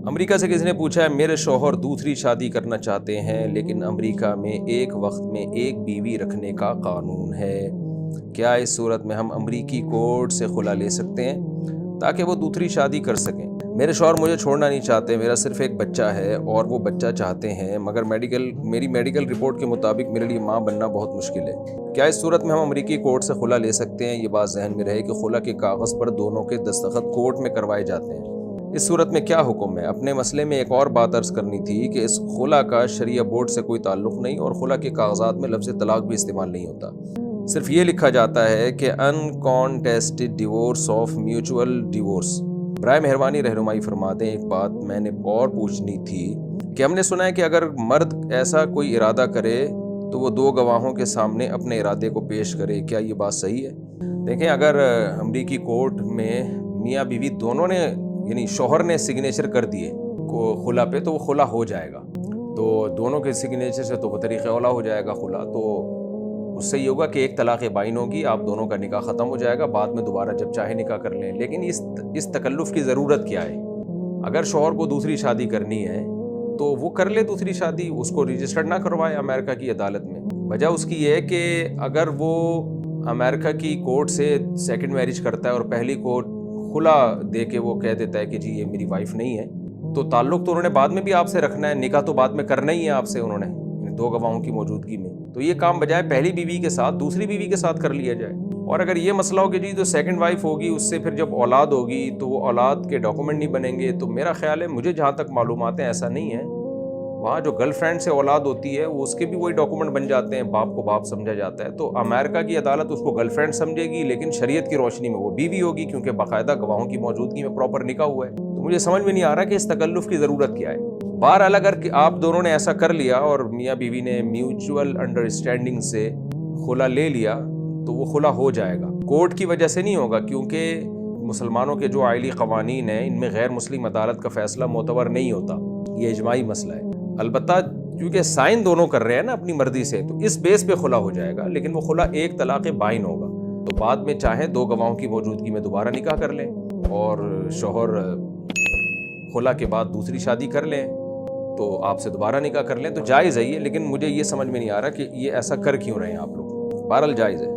امریکہ سے کسی نے پوچھا ہے میرے شوہر دوسری شادی کرنا چاہتے ہیں لیکن امریکہ میں ایک وقت میں ایک بیوی رکھنے کا قانون ہے، کیا اس صورت میں ہم امریکی کورٹ سے خلا لے سکتے ہیں تاکہ وہ دوسری شادی کر سکیں؟ میرے شوہر مجھے چھوڑنا نہیں چاہتے، میرا صرف ایک بچہ ہے اور وہ بچہ چاہتے ہیں، مگر میری میڈیکل رپورٹ کے مطابق میرے لیے ماں بننا بہت مشکل ہے، کیا اس صورت میں ہم امریکی کورٹ سے خلا لے سکتے ہیں؟ یہ بات ذہن میں رہے کہ خلا کے کاغذ پر دونوں کے دستخط کورٹ میں کروائے جاتے ہیں، اس صورت میں کیا حکم ہے؟ اپنے مسئلے میں ایک اور بات عرض کرنی تھی کہ اس خلا کا شریعہ بورڈ سے کوئی تعلق نہیں اور خلا کے کاغذات میں لفظ طلاق بھی استعمال نہیں ہوتا، صرف یہ لکھا جاتا ہے کہ انکانٹیسٹڈ ڈیورس آف میوچول ڈیورس۔ برائے مہربانی رہنمائی فرما دیں، ایک بات میں نے اور پوچھنی تھی کہ ہم نے سنا ہے کہ اگر مرد ایسا کوئی ارادہ کرے تو وہ دو گواہوں کے سامنے اپنے ارادے کو پیش کرے، کیا یہ بات صحیح ہے؟ دیکھیں، اگر امریکی کورٹ میں میاں بیوی دونوں نے یعنی شوہر نے سگنیچر کر دیے خلا پہ تو وہ خلا ہو جائے گا، تو دونوں کے سگنیچر سے تو وہ طریقہ اولا ہو جائے گا خلا، تو اس سے یہ ہوگا کہ ایک طلاق بائن ہوگی، آپ دونوں کا نکاح ختم ہو جائے گا، بعد میں دوبارہ جب چاہے نکاح کر لیں۔ لیکن اس تکلف کی ضرورت کیا ہے؟ اگر شوہر کو دوسری شادی کرنی ہے تو وہ کر لے دوسری شادی، اس کو رجسٹرڈ نہ کروائے امریکہ کی عدالت میں۔ وجہ اس کی یہ ہے کہ اگر وہ امریکہ کی کورٹ سے سیکنڈ میرج کرتا ہے اور پہلی کورٹ خلا دے کے وہ کہہ دیتا ہے کہ جی یہ میری وائف نہیں ہے، تو تعلق تو انہوں نے بعد میں بھی آپ سے رکھنا ہے، نکاح تو بعد میں کرنا ہی ہے آپ سے انہوں نے دو گواہوں کی موجودگی میں، تو یہ کام بجائے پہلی بیوی کے ساتھ دوسری بیوی کے ساتھ کر لیا جائے۔ اور اگر یہ مسئلہ ہو کہ جی جو سیکنڈ وائف ہوگی اس سے پھر جب اولاد ہوگی تو وہ اولاد کے ڈاکومنٹ نہیں بنیں گے، تو میرا خیال ہے، مجھے جہاں تک معلومات ہیں ایسا نہیں ہے، وہاں جو گرل فرینڈ سے اولاد ہوتی ہے وہ اس کے بھی وہی ڈاکومنٹ بن جاتے ہیں، باپ کو باپ سمجھا جاتا ہے، تو امریکہ کی عدالت اس کو گرل فرینڈ سمجھے گی لیکن شریعت کی روشنی میں وہ بیوی ہوگی، کیونکہ باقاعدہ گواہوں کی موجودگی میں پراپر نکاح ہوا ہے۔ تو مجھے سمجھ میں نہیں آ رہا کہ اس تکلف کی ضرورت کیا ہے۔ بہرحال اگر آپ دونوں نے ایسا کر لیا اور میاں بیوی نے میوچول انڈرسٹینڈنگ سے خلا لے لیا تو وہ خلا ہو جائے گا، کورٹ کی وجہ سے نہیں ہوگا، کیونکہ مسلمانوں کے جو آئلی قوانین ہیں ان میں غیر مسلم عدالت کا فیصلہ معتبر نہیں ہوتا، یہ اجماعی مسئلہ ہے۔ البتہ کیونکہ سائن دونوں کر رہے ہیں نا اپنی مرضی سے، تو اس بیس پہ خلا ہو جائے گا، لیکن وہ خلا ایک طلاق بائن ہوگا، تو بعد میں چاہے دو گواہوں کی موجودگی میں دوبارہ نکاح کر لیں اور شوہر خلا کے بعد دوسری شادی کر لیں تو آپ سے دوبارہ نکاح کر لیں، تو جائز ہے یہ، لیکن مجھے یہ سمجھ میں نہیں آ رہا کہ یہ ایسا کر کیوں رہے ہیں آپ لوگ۔ بہرحال جائز ہے۔